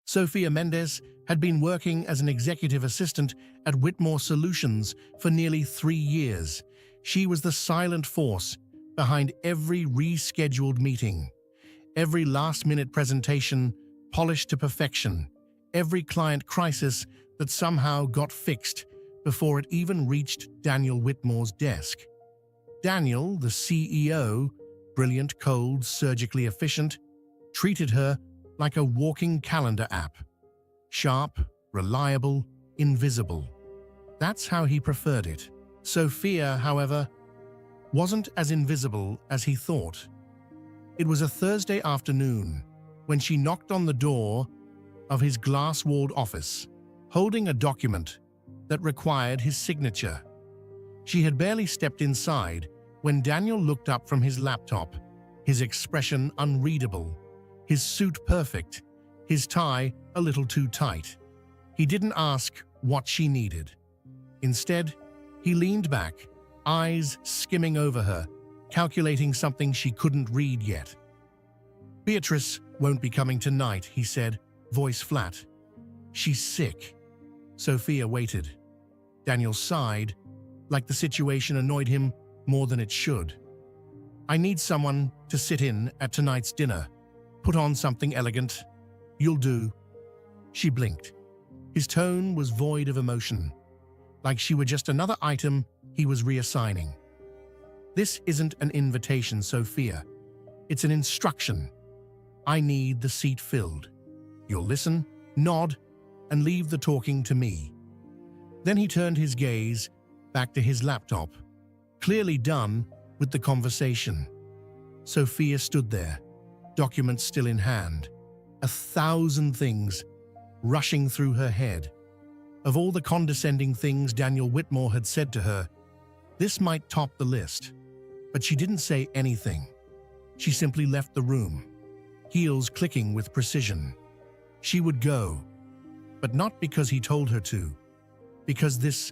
Sophia Mendes had been working as an executive assistant at Whitmore Solutions for nearly 3 years. She was the silent force behind every rescheduled meeting, every last-minute presentation polished to perfection, every client crisis that somehow got fixed before it even reached Daniel Whitmore's desk. Daniel, the CEO, brilliant, cold, surgically efficient, treated her like a walking calendar app. Sharp, reliable, invisible. That's how he preferred it. Sophia, however, wasn't as invisible as he thought. It was a Thursday afternoon when she knocked on the door of his glass-walled office, holding a document that required his signature. She had barely stepped inside when Daniel looked up from his laptop, his expression unreadable, his suit perfect, his tie a little too tight. He didn't ask what she needed. Instead, he leaned back, eyes skimming over her, calculating something she couldn't read yet. "Beatrice won't be coming tonight," he said, voice flat. "She's sick." Sophia waited. Daniel sighed, like the situation annoyed him more than it should. "I need someone to sit in at tonight's dinner. Put on something elegant. You'll do." She blinked. His tone was void of emotion, like she were just another item he was reassigning. "This isn't an invitation, Sophia. It's an instruction. I need the seat filled. You'll listen, nod, and leave the talking to me." Then he turned his gaze back to his laptop, clearly done with the conversation. Sophia stood there, documents still in hand, 1,000 things rushing through her head. Of all the condescending things Daniel Whitmore had said to her, this might top the list. But she didn't say anything. She simply left the room, heels clicking with precision. She would go, but not because he told her to, because this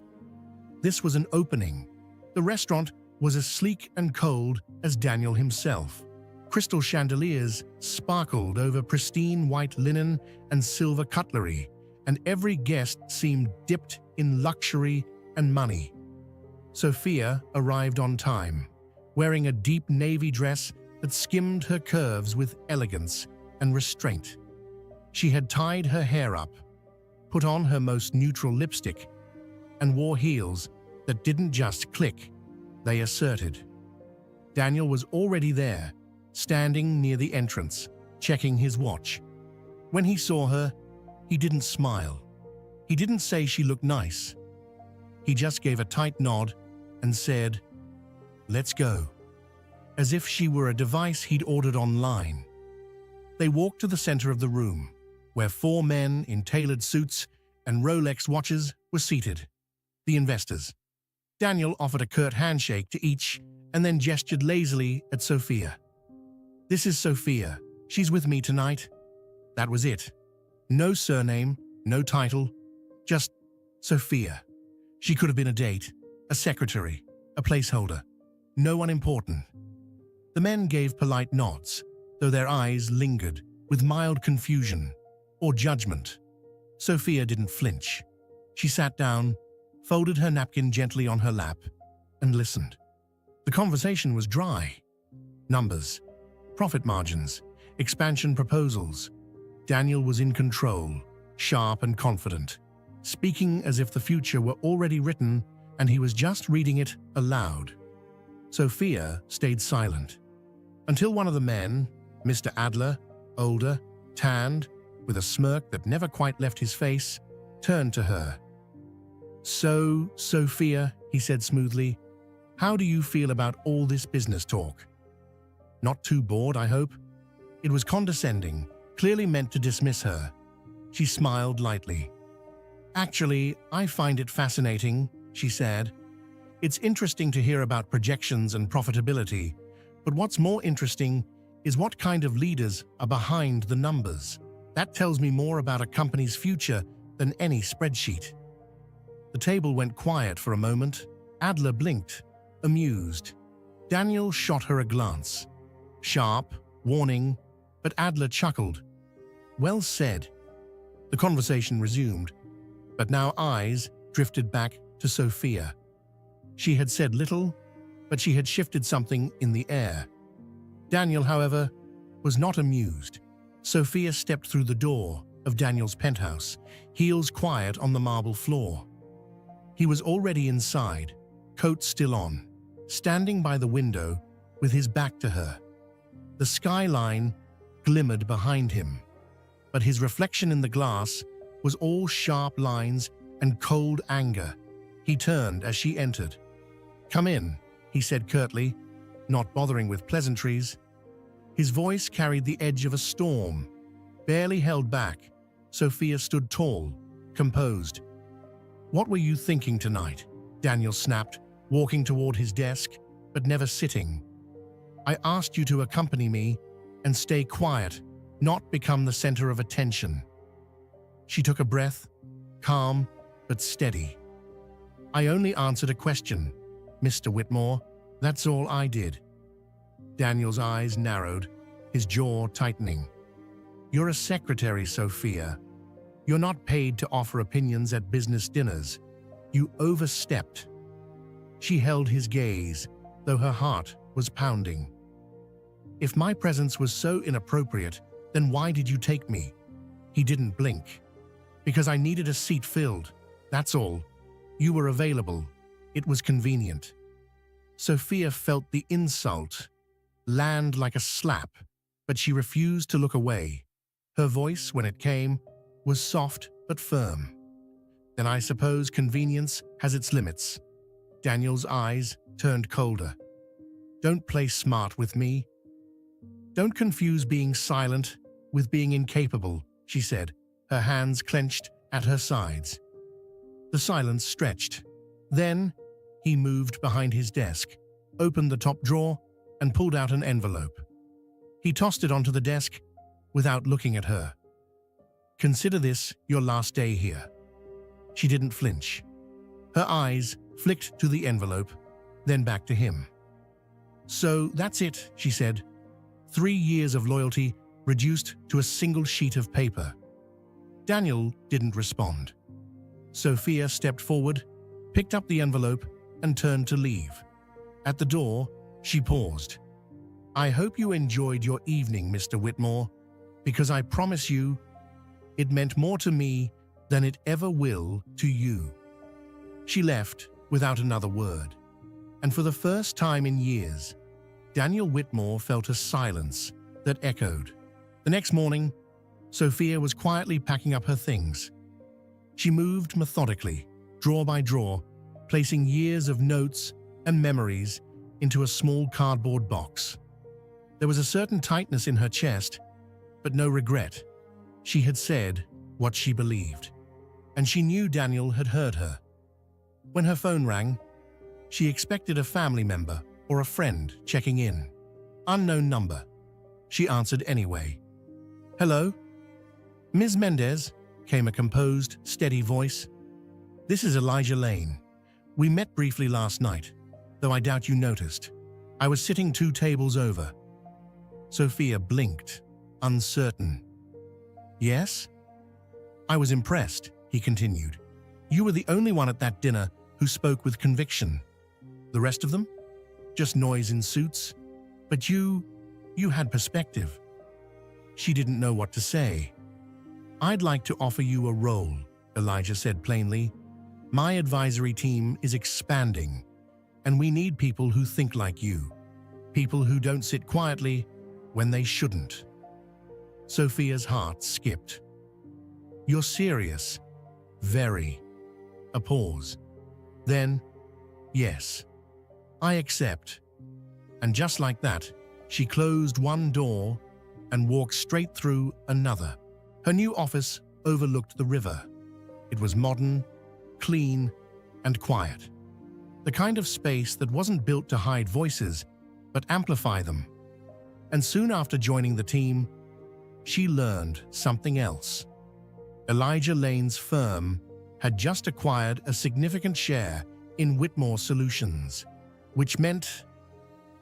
was an opening. The restaurant was as sleek and cold as Daniel himself. Crystal chandeliers sparkled over pristine white linen and silver cutlery, and every guest seemed dipped in luxury and money. Sophia arrived on time, wearing a deep navy dress that skimmed her curves with elegance and restraint. She had tied her hair up, put on her most neutral lipstick, and wore heels that didn't just click, they asserted. Daniel was already there, standing near the entrance, checking his watch. When he saw her, he didn't smile. He didn't say she looked nice. He just gave a tight nod and said, "Let's go," as if she were a device he'd ordered online. They walked to the center of the room, where 4 men in tailored suits and Rolex watches were seated. The investors. Daniel offered a curt handshake to each and then gestured lazily at Sophia. "This is Sophia. She's with me tonight." That was it. No surname, no title, just Sophia. She could have been a date, a secretary, a placeholder. No one important. The men gave polite nods, though their eyes lingered with mild confusion or judgment. Sophia didn't flinch. She sat down, folded her napkin gently on her lap, and listened. The conversation was dry. Numbers, profit margins, expansion proposals. Daniel was in control, sharp and confident, speaking as if the future were already written and he was just reading it aloud. Sophia stayed silent, until one of the men, Mr. Adler, older, tanned, with a smirk that never quite left his face, turned to her. "So, Sophia," he said smoothly, "how do you feel about all this business talk? Not too bored, I hope?" It was condescending, clearly meant to dismiss her. She smiled lightly. "Actually, I find it fascinating," she said. "It's interesting to hear about projections and profitability, but what's more interesting is what kind of leaders are behind the numbers. That tells me more about a company's future than any spreadsheet." The table went quiet for a moment. Adler blinked, amused. Daniel shot her a glance. Sharp, warning, but Adler chuckled. "Well said. The conversation resumed, but now eyes drifted back to Sophia. She had said little, but she had shifted something in the air. Daniel, however, was not amused. Sophia stepped through the door of Daniel's penthouse, heels quiet on the marble floor. He was already inside, coat still on, standing by the window with his back to her. The skyline glimmered behind him, but his reflection in the glass was all sharp lines and cold anger. He turned as she entered. "Come in," he said curtly, not bothering with pleasantries. His voice carried the edge of a storm. Barely held back, Sophia stood tall, composed. "What were you thinking tonight?" Daniel snapped, walking toward his desk, but never sitting. "I asked you to accompany me and stay quiet, not become the center of attention." She took a breath, calm but steady. "I only answered a question, Mr. Whitmore. That's all I did." Daniel's eyes narrowed, his jaw tightening. "You're a secretary, Sophia. You're not paid to offer opinions at business dinners. You overstepped." She held his gaze, though her heart was pounding. "If my presence was so inappropriate, then why did you take me?" He didn't blink. "Because I needed a seat filled. That's all. You were available. It was convenient." Sophia felt the insult land like a slap, but she refused to look away. Her voice, when it came, was soft but firm. "Then I suppose convenience has its limits." Daniel's eyes turned colder. "Don't play smart with me. Don't confuse being silent with being incapable," she said, her hands clenched at her sides. The silence stretched. Then he moved behind his desk, opened the top drawer, and pulled out an envelope. He tossed it onto the desk without looking at her. "Consider this your last day here." She didn't flinch. Her eyes flicked to the envelope, then back to him. "So that's it," she said. 3 years of loyalty reduced to a single sheet of paper. Daniel didn't respond. Sophia stepped forward, picked up the envelope, and turned to leave. At the door, she paused. "I hope you enjoyed your evening, Mr. Whitmore, because I promise you, it meant more to me than it ever will to you." She left without another word, and for the first time in years, Daniel Whitmore felt a silence that echoed. The next morning, Sophia was quietly packing up her things. She moved methodically, drawer by drawer, placing years of notes and memories into a small cardboard box. There was a certain tightness in her chest, but no regret. She had said what she believed, and she knew Daniel had heard her. When her phone rang, she expected a family member or a friend checking in. Unknown number. She answered anyway. "Hello? Ms. Mendez," came a composed, steady voice. "This is Elijah Lane. We met briefly last night, though I doubt you noticed. I was sitting 2 tables over." Sophia blinked, uncertain. "Yes?" "I was impressed," he continued. "You were the only one at that dinner who spoke with conviction. The rest of them? Just noise in suits. But you had perspective." She didn't know what to say. "I'd like to offer you a role," Elijah said plainly. "My advisory team is expanding, and we need people who think like you. People who don't sit quietly when they shouldn't." Sophia's heart skipped. "You're serious?" "Very." A pause. Then, "Yes, I accept." And just like that, she closed one door and walked straight through another. Her new office overlooked the river. It was modern, clean, and quiet. The kind of space that wasn't built to hide voices, but amplify them. And soon after joining the team, she learned something else. Elijah Lane's firm had just acquired a significant share in Whitmore Solutions, which meant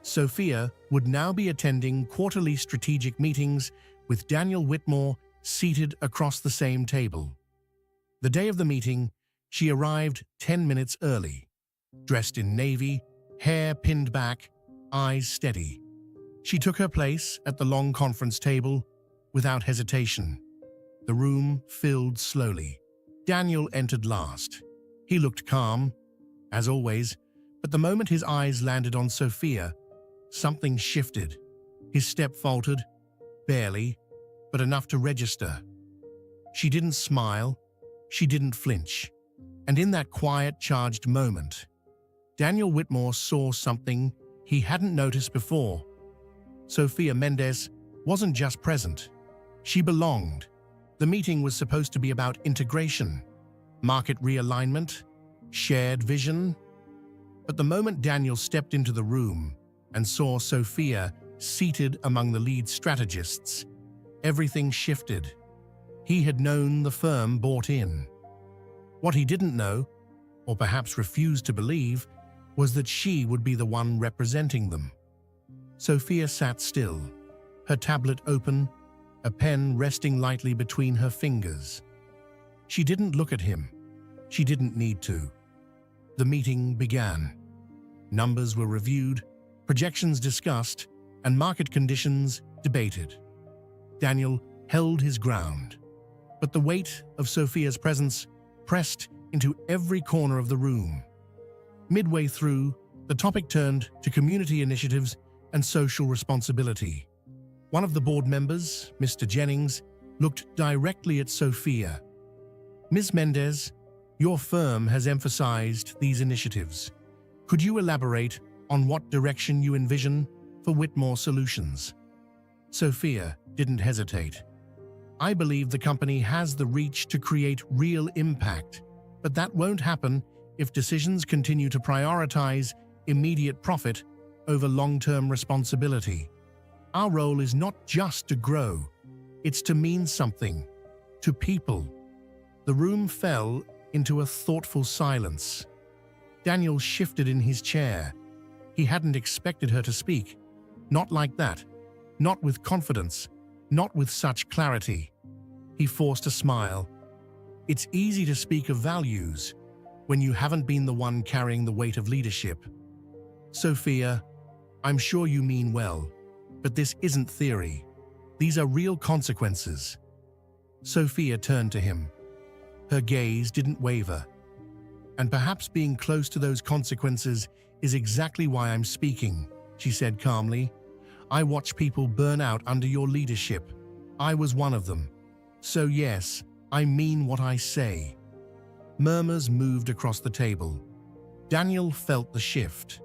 Sophia would now be attending quarterly strategic meetings with Daniel Whitmore seated across the same table. The day of the meeting, she arrived 10 minutes early, dressed in navy, hair pinned back, eyes steady. She took her place at the long conference table without hesitation. The room filled slowly. Daniel entered last. He looked calm, as always, but the moment his eyes landed on Sophia, something shifted. His step faltered, barely, but enough to register. She didn't smile, she didn't flinch. And in that quiet, charged moment, Daniel Whitmore saw something he hadn't noticed before. Sophia Mendez wasn't just present. She belonged. The meeting was supposed to be about integration, market realignment, shared vision. But the moment Daniel stepped into the room and saw Sophia seated among the lead strategists, everything shifted. He had known the firm bought in. What he didn't know, or perhaps refused to believe, was that she would be the one representing them. Sophia sat still, her tablet open, a pen resting lightly between her fingers. She didn't look at him. She didn't need to. The meeting began. Numbers were reviewed, projections discussed, and market conditions debated. Daniel held his ground, but the weight of Sophia's presence pressed into every corner of the room. Midway through, the topic turned to community initiatives and social responsibility. One of the board members, Mr. Jennings, looked directly at Sophia. "Ms. Mendez, your firm has emphasized these initiatives. Could you elaborate on what direction you envision for Whitmore Solutions?" Sophia didn't hesitate. "I believe the company has the reach to create real impact, but that won't happen if decisions continue to prioritize immediate profit over long-term responsibility. Our role is not just to grow, it's to mean something, to people." The room fell into a thoughtful silence. Daniel shifted in his chair. He hadn't expected her to speak. Not like that. Not with confidence. Not with such clarity. He forced a smile. It's easy to speak of values when you haven't been the one carrying the weight of leadership. "Sophia, I'm sure you mean well, but this isn't theory. These are real consequences." Sophia turned to him. Her gaze didn't waver. "And perhaps being close to those consequences is exactly why I'm speaking," she said calmly. "I watch people burn out under your leadership. I was one of them. So yes, I mean what I say." Murmurs moved across the table. Daniel felt the shift.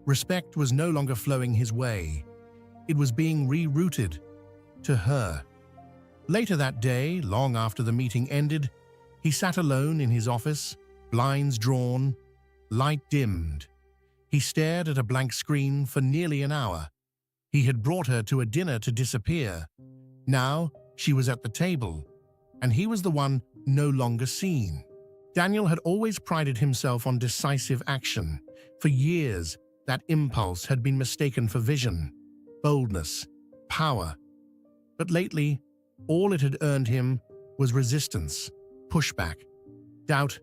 Respect was no longer flowing his way. It was being rerouted to her. Later that day, long after the meeting ended, he sat alone in his office, blinds drawn, light dimmed. He stared at a blank screen for nearly an hour. He had brought her to a dinner to disappear. Now she was at the table, and he was the one no longer seen. Daniel had always prided himself on decisive action. For years, that impulse had been mistaken for vision, boldness, power. But lately, all it had earned him was resistance, pushback, doubt,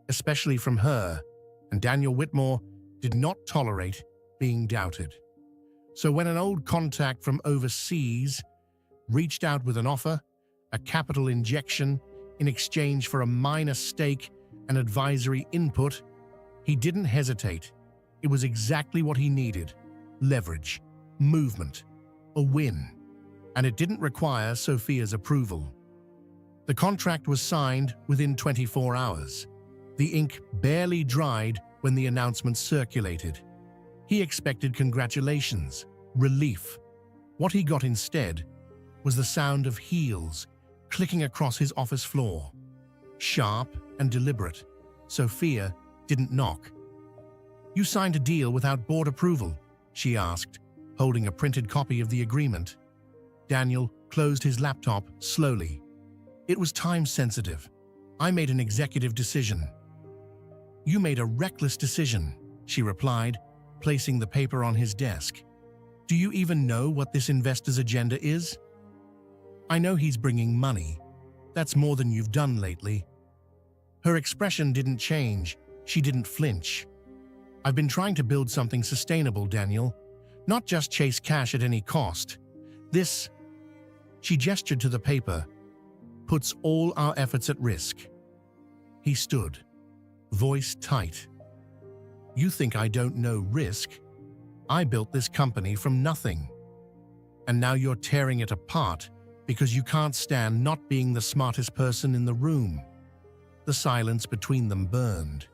especially from her, and Daniel Whitmore did not tolerate being doubted. So when an old contact from overseas reached out with an offer, a capital injection in exchange for a minor stake and advisory input, he didn't hesitate. It was exactly what he needed: leverage, movement, a win. And it didn't require Sophia's approval. The contract was signed within 24 hours. The ink barely dried when the announcement circulated. He expected congratulations, relief. What he got instead was the sound of heels clicking across his office floor. Sharp and deliberate, Sophia didn't knock. "You signed a deal without board approval?" she asked, holding a printed copy of the agreement. Daniel closed his laptop slowly. "It was time-sensitive. I made an executive decision." "You made a reckless decision," she replied, placing the paper on his desk. "Do you even know what this investor's agenda is?" "I know he's bringing money," That's more than you've done lately." Her expression didn't change. She didn't flinch. "I've been trying to build something sustainable, Daniel. Not just chase cash at any cost. This," she gestured to the paper, "puts all our efforts at risk." He stood, voice tight. "You think I don't know risk? I built this company from nothing. And now you're tearing it apart because you can't stand not being the smartest person in the room." The silence between them burned.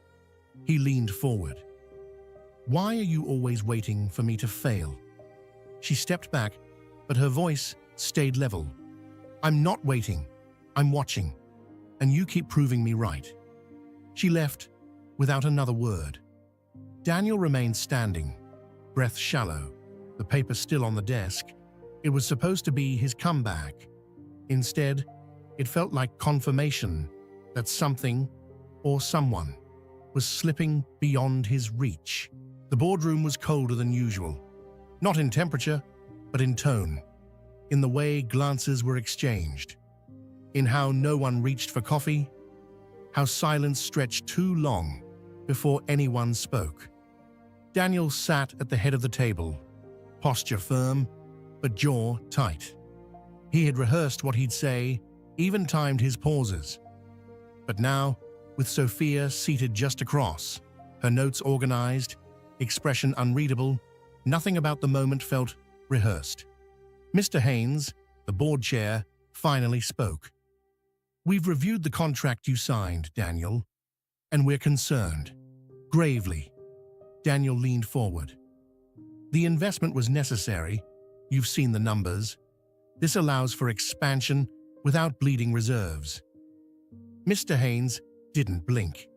He leaned forward. "Why are you always waiting for me to fail?" She stepped back, but her voice stayed level. "I'm not waiting. I'm watching. And you keep proving me right." She left without another word. Daniel remained standing, breath shallow, the paper still on the desk. It was supposed to be his comeback. Instead, it felt like confirmation that something or someone was slipping beyond his reach. The boardroom was colder than usual, not in temperature, but in tone, in the way glances were exchanged, in how no one reached for coffee, how silence stretched too long before anyone spoke. Daniel sat at the head of the table, posture firm, but jaw tight. He had rehearsed what he'd say, even timed his pauses. But now, with Sophia seated just across, her notes organized, expression unreadable, nothing about the moment felt rehearsed. Mr. Haynes, the board chair, finally spoke. "We've reviewed the contract you signed, Daniel, and we're concerned." Gravely, Daniel leaned forward. "The investment was necessary. You've seen the numbers. This allows for expansion without bleeding reserves." Mr. Haynes didn't blink.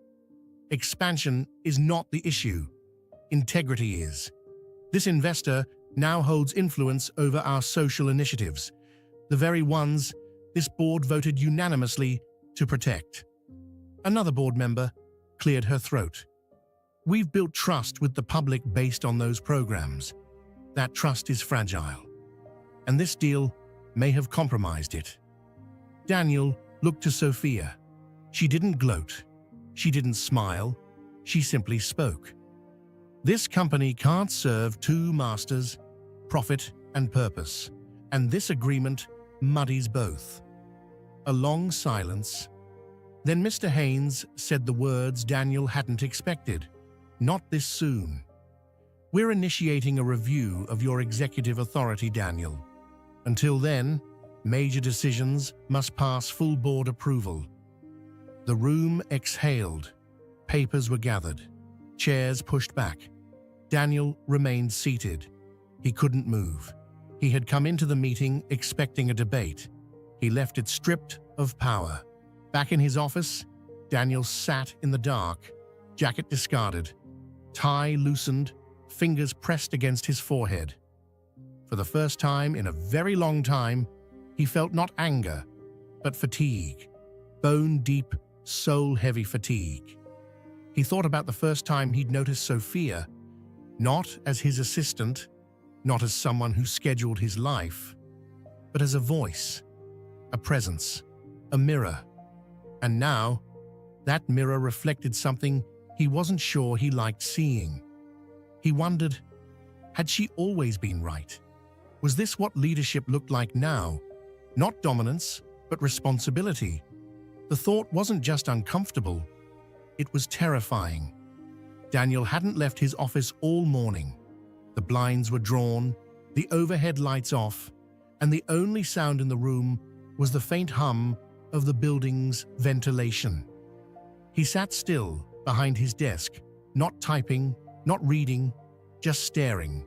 "Expansion is not the issue. Integrity is. This investor now holds influence over our social initiatives, the very ones this board voted unanimously to protect." Another board member cleared her throat. "We've built trust with the public based on those programs. That trust is fragile, and this deal may have compromised it." Daniel looked to Sophia. She didn't gloat. She didn't smile. She simply spoke. "This company can't serve two masters, profit and purpose, and this agreement muddies both." A long silence. Then Mr. Haynes said the words Daniel hadn't expected. "Not this soon. We're initiating a review of your executive authority, Daniel. Until then, major decisions must pass full board approval." The room exhaled. Papers were gathered. Chairs pushed back. Daniel remained seated. He couldn't move. He had come into the meeting expecting a debate. He left it stripped of power. Back in his office, Daniel sat in the dark, jacket discarded, tie loosened, fingers pressed against his forehead. For the first time in a very long time, he felt not anger, but fatigue. Bone-deep, soul-heavy fatigue. He thought about the first time he'd noticed Sophia, not as his assistant, not as someone who scheduled his life, but as a voice, a presence, a mirror. And now, that mirror reflected something he wasn't sure he liked seeing. He wondered, had she always been right? Was this what leadership looked like now? Not dominance, but responsibility. The thought wasn't just uncomfortable, it was terrifying. Daniel hadn't left his office all morning. The blinds were drawn, the overhead lights off, and the only sound in the room was the faint hum of the building's ventilation. He sat still behind his desk, not typing, not reading, just staring,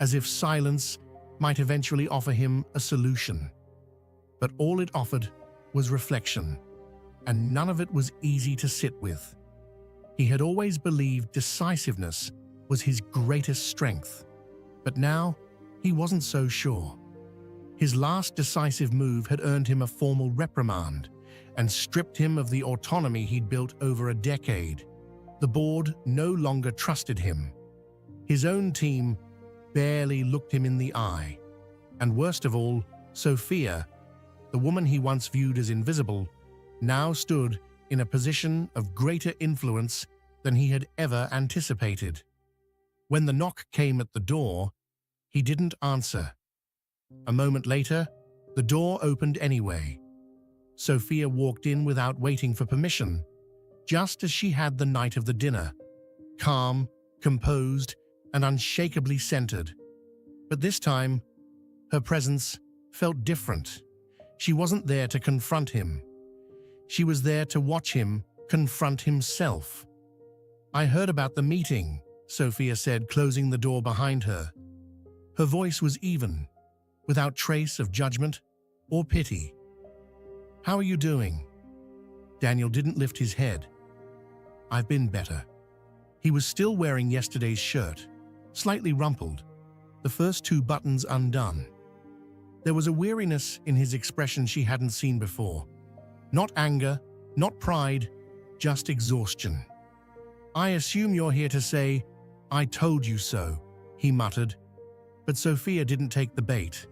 as if silence might eventually offer him a solution. But all it offered was reflection, and none of it was easy to sit with. He had always believed decisiveness was his greatest strength, but now he wasn't so sure. His last decisive move had earned him a formal reprimand and stripped him of the autonomy he'd built over a decade. The board no longer trusted him. His own team barely looked him in the eye. And worst of all, Sophia, The woman he once viewed as invisible now stood in a position of greater influence than he had ever anticipated. When the knock came at the door, he didn't answer. A moment later, the door opened anyway. Sophia walked in without waiting for permission, just as she had the night of the dinner, calm, composed, and unshakably centered. But this time, her presence felt different. She wasn't there to confront him. She was there to watch him confront himself. "I heard about the meeting," Sophia said, closing the door behind her. Her voice was even, without trace of judgment or pity. "How are you doing?" Daniel didn't lift his head. "I've been better." He was still wearing yesterday's shirt, slightly rumpled, the first two buttons undone. There was a weariness in his expression she hadn't seen before. Not anger, not pride, just exhaustion. "I assume you're here to say, 'I told you so,'" he muttered. But Sophia didn't take the bait.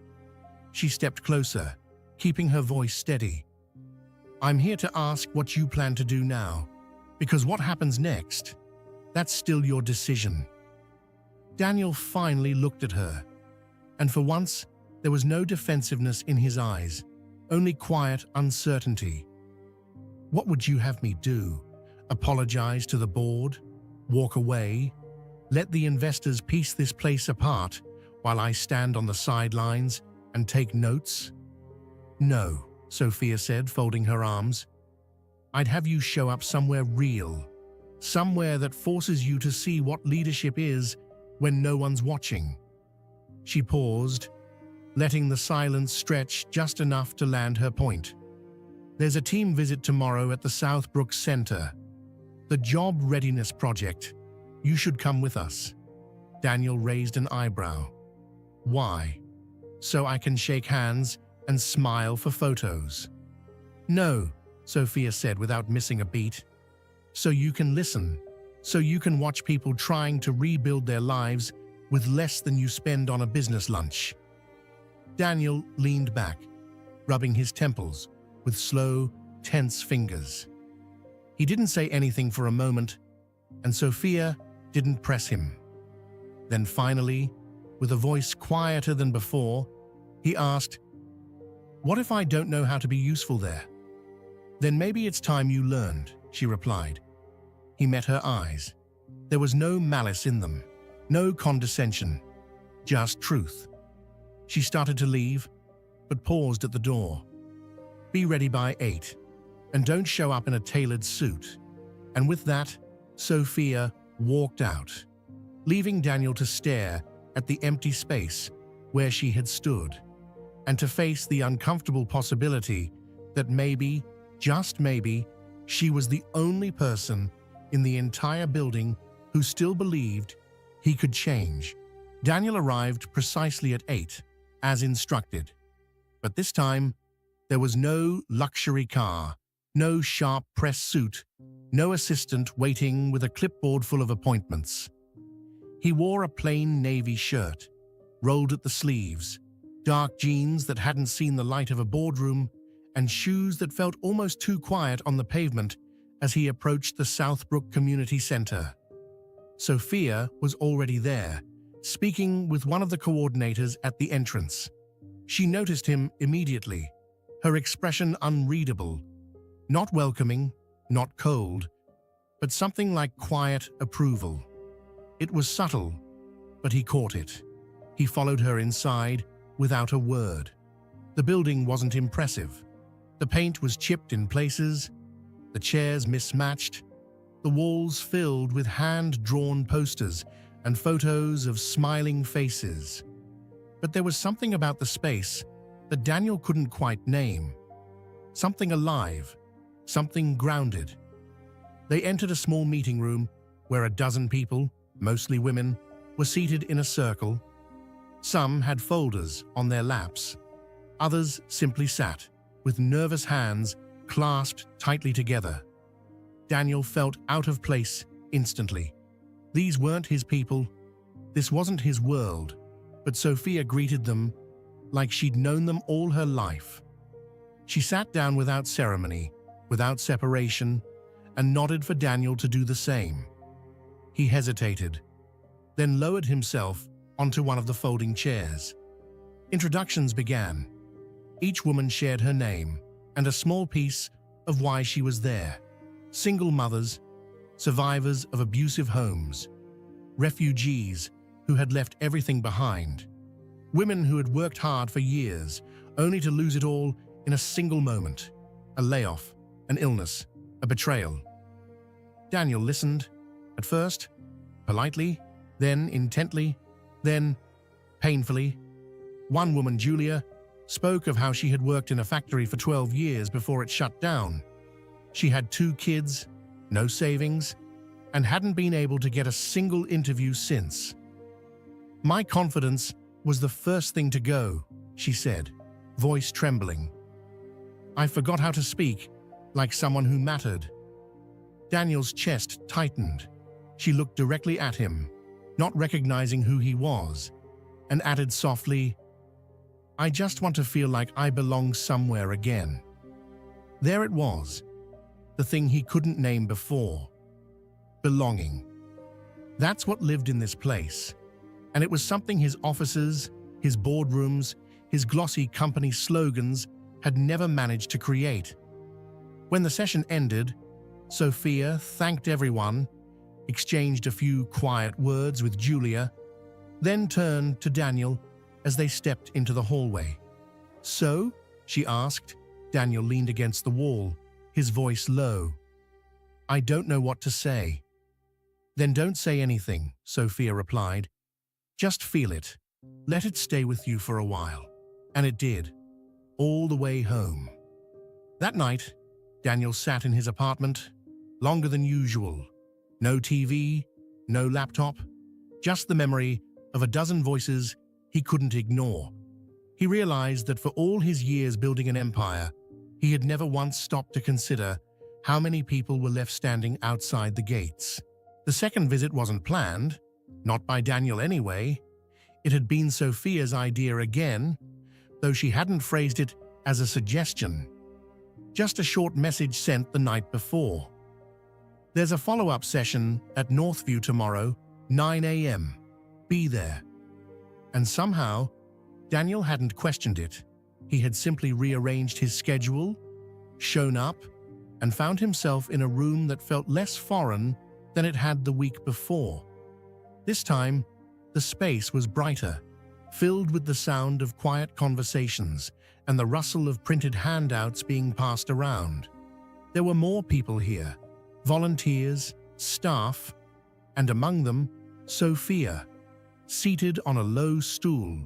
She stepped closer, keeping her voice steady. "I'm here to ask what you plan to do now, because what happens next, that's still your decision." Daniel finally looked at her, and for once, there was no defensiveness in his eyes, only quiet uncertainty. "What would you have me do? Apologize to the board? Walk away? Let the investors piece this place apart while I stand on the sidelines and take notes?" "No," Sophia said, folding her arms. "I'd have you show up somewhere real, somewhere that forces you to see what leadership is when no one's watching." She paused, letting the silence stretch just enough to land her point. "There's a team visit tomorrow at the Southbrook Center. The Job Readiness Project. You should come with us." Daniel raised an eyebrow. "Why? So I can shake hands and smile for photos?" "No," Sophia said without missing a beat. "So you can listen. So you can watch people trying to rebuild their lives with less than you spend on a business lunch." Daniel leaned back, rubbing his temples with slow, tense fingers. He didn't say anything for a moment, and Sophia didn't press him. Then finally, with a voice quieter than before, he asked, "What if I don't know how to be useful there?" "Then maybe it's time you learned," she replied. He met her eyes. There was no malice in them, no condescension, just truth. She started to leave, but paused at the door. "Be ready by 8, and don't show up in a tailored suit." And with that, Sophia walked out, leaving Daniel to stare at the empty space where she had stood, and to face the uncomfortable possibility that maybe, just maybe, she was the only person in the entire building who still believed he could change. Daniel arrived precisely at 8, as instructed. But this time, there was no luxury car, no sharp press suit, no assistant waiting with a clipboard full of appointments. He wore a plain navy shirt, rolled at the sleeves, dark jeans that hadn't seen the light of a boardroom, and shoes that felt almost too quiet on the pavement as he approached the Southbrook Community Center. Sophia was already there, speaking with one of the coordinators at the entrance. She noticed him immediately, her expression unreadable, not welcoming, not cold, but something like quiet approval. It was subtle, but he caught it. He followed her inside without a word. The building wasn't impressive. The paint was chipped in places, the chairs mismatched, the walls filled with hand-drawn posters and photos of smiling faces. But there was something about the space that Daniel couldn't quite name. Something alive, something grounded. They entered a small meeting room where a dozen people, mostly women, were seated in a circle. Some had folders on their laps. Others simply sat, with nervous hands clasped tightly together. Daniel felt out of place instantly. These weren't his people. This wasn't his world. But Sophia greeted them like she'd known them all her life. She sat down without ceremony, without separation, and nodded for Daniel to do the same. He hesitated, then lowered himself onto one of the folding chairs. Introductions began. Each woman shared her name and a small piece of why she was there. Single mothers, survivors of abusive homes, refugees who had left everything behind, women who had worked hard for years only to lose it all in a single moment, a layoff, an illness, a betrayal. Daniel listened, at first, politely, then intently, then painfully. One woman, Julia, spoke of how she had worked in a factory for 12 years before it shut down. She had 2 kids, no savings, and hadn't been able to get a single interview since. "My confidence was the first thing to go," she said, voice trembling. "I forgot how to speak, like someone who mattered." Daniel's chest tightened. She looked directly at him, not recognizing who he was, and added softly, "I just want to feel like I belong somewhere again." There it was, the thing he couldn't name before. Belonging. That's what lived in this place, and it was something his offices, his boardrooms, his glossy company slogans had never managed to create. When the session ended, Sophia thanked everyone, exchanged a few quiet words with Julia, then turned to Daniel as they stepped into the hallway. "So?" she asked. Daniel leaned against the wall, his voice low. "I don't know what to say." "Then don't say anything," Sophia replied. "Just feel it. Let it stay with you for a while." And it did, all the way home. That night, Daniel sat in his apartment, longer than usual. No TV, no laptop, just the memory of a dozen voices he couldn't ignore. He realized that for all his years building an empire, he had never once stopped to consider how many people were left standing outside the gates. The second visit wasn't planned, not by Daniel anyway. It had been Sophia's idea again, though she hadn't phrased it as a suggestion. Just a short message sent the night before. "There's a follow-up session at Northview tomorrow, 9 a.m. Be there." And somehow, Daniel hadn't questioned it. He had simply rearranged his schedule, shown up, and found himself in a room that felt less foreign than it had the week before. This time, the space was brighter, filled with the sound of quiet conversations and the rustle of printed handouts being passed around. There were more people here, volunteers, staff, and among them, Sophia, seated on a low stool,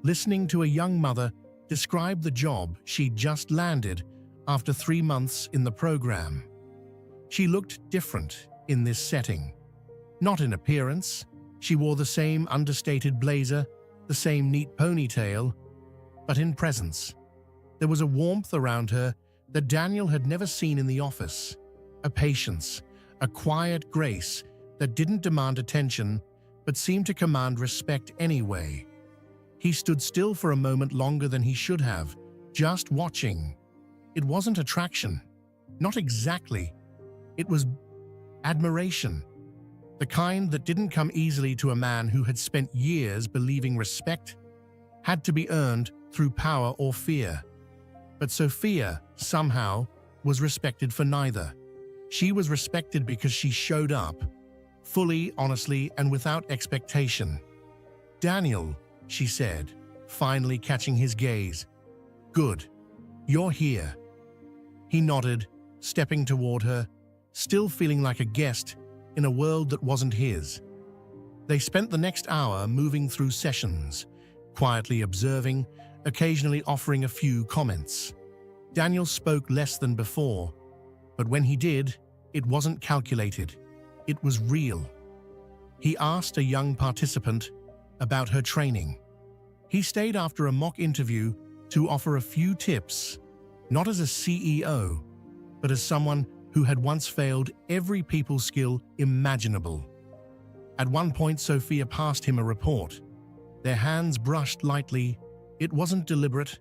listening to a young mother describe the job she'd just landed after 3 months in the program. She looked different in this setting. Not in appearance. She wore the same understated blazer, the same neat ponytail, but in presence. There was a warmth around her that Daniel had never seen in the office, a patience, a quiet grace that didn't demand attention but seemed to command respect anyway. He stood still for a moment longer than he should have, just watching. It wasn't attraction. Not exactly. It was admiration. The kind that didn't come easily to a man who had spent years believing respect had to be earned through power or fear. But Sophia, somehow, was respected for neither. She was respected because she showed up, fully, honestly, and without expectation. "Daniel," she said, finally catching his gaze. "Good. You're here." He nodded, stepping toward her, still feeling like a guest in a world that wasn't his. They spent the next hour moving through sessions, quietly observing, occasionally offering a few comments. Daniel spoke less than before, but when he did, it wasn't calculated. It was real. He asked a young participant about her training. He stayed after a mock interview to offer a few tips, not as a CEO, but as someone who had once failed every people skill imaginable. At one point, Sophia passed him a report. Their hands brushed lightly. It wasn't deliberate,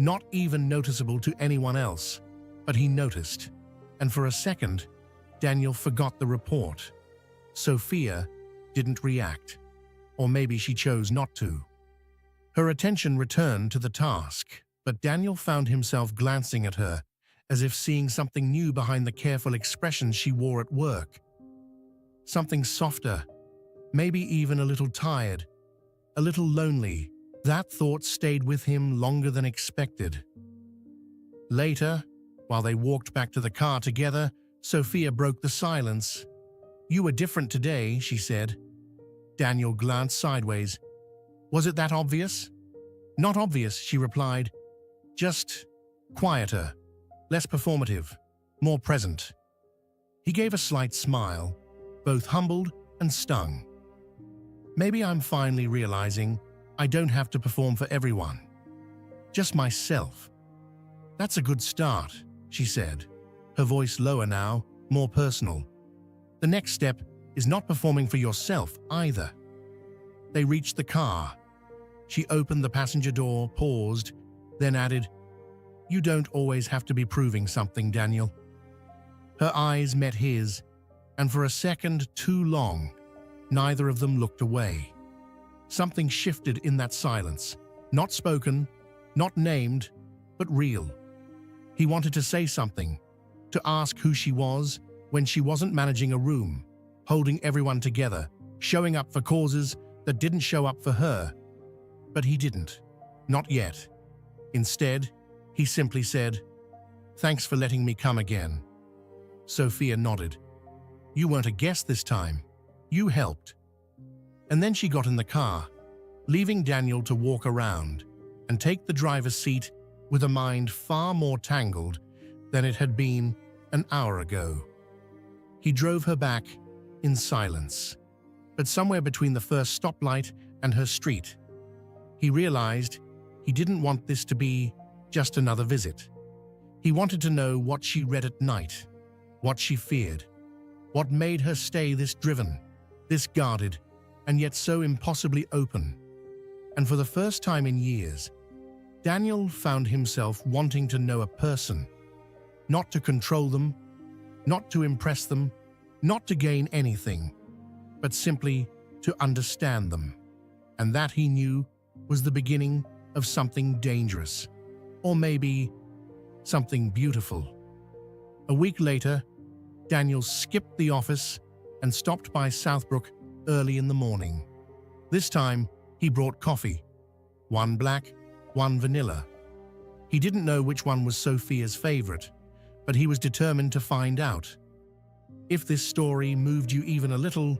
not even noticeable to anyone else, but he noticed. And for a second, Daniel forgot the report. Sophia didn't react, or maybe she chose not to. Her attention returned to the task, but Daniel found himself glancing at her, as if seeing something new behind the careful expression she wore at work. Something softer, maybe even a little tired, a little lonely. That thought stayed with him longer than expected. Later, while they walked back to the car together, Sophia broke the silence. "You were different today," she said. Daniel glanced sideways. "Was it that obvious?" "Not obvious," she replied. "Just quieter, less performative, more present." He gave a slight smile, both humbled and stung. "Maybe I'm finally realizing I don't have to perform for everyone. Just myself." "That's a good start," she said, her voice lower now, more personal. "The next step is not performing for yourself either." They reached the car. She opened the passenger door, paused, then added, "You don't always have to be proving something, Daniel." Her eyes met his, and for a second too long, neither of them looked away. Something shifted in that silence, not spoken, not named, but real. He wanted to say something, to ask who she was when she wasn't managing a room, holding everyone together, showing up for causes that didn't show up for her. But he didn't. Not yet. Instead, he simply said, "Thanks for letting me come again." Sophia nodded. "You weren't a guest this time. You helped." And then she got in the car, leaving Daniel to walk around and take the driver's seat with a mind far more tangled than it had been an hour ago. He drove her back in silence, but somewhere between the first stoplight and her street, he realized he didn't want this to be just another visit. He wanted to know what she read at night, what she feared, what made her stay this driven, this guarded, and yet so impossibly open. And for the first time in years, Daniel found himself wanting to know a person, not to control them, not to impress them, not to gain anything, but simply to understand them. And that, he knew, was the beginning of something dangerous, or maybe something beautiful. A week later, Daniel skipped the office and stopped by Southbrook early in the morning. This time, he brought coffee, one black, one vanilla. He didn't know which one was Sophia's favorite, but he was determined to find out. If this story moved you even a little,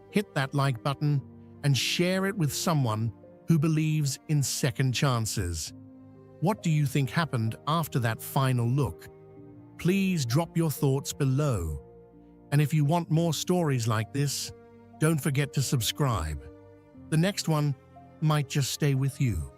hit that like button and share it with someone who believes in second chances. What do you think happened after that final look? Please drop your thoughts below. And if you want more stories like this, don't forget to subscribe. The next one might just stay with you.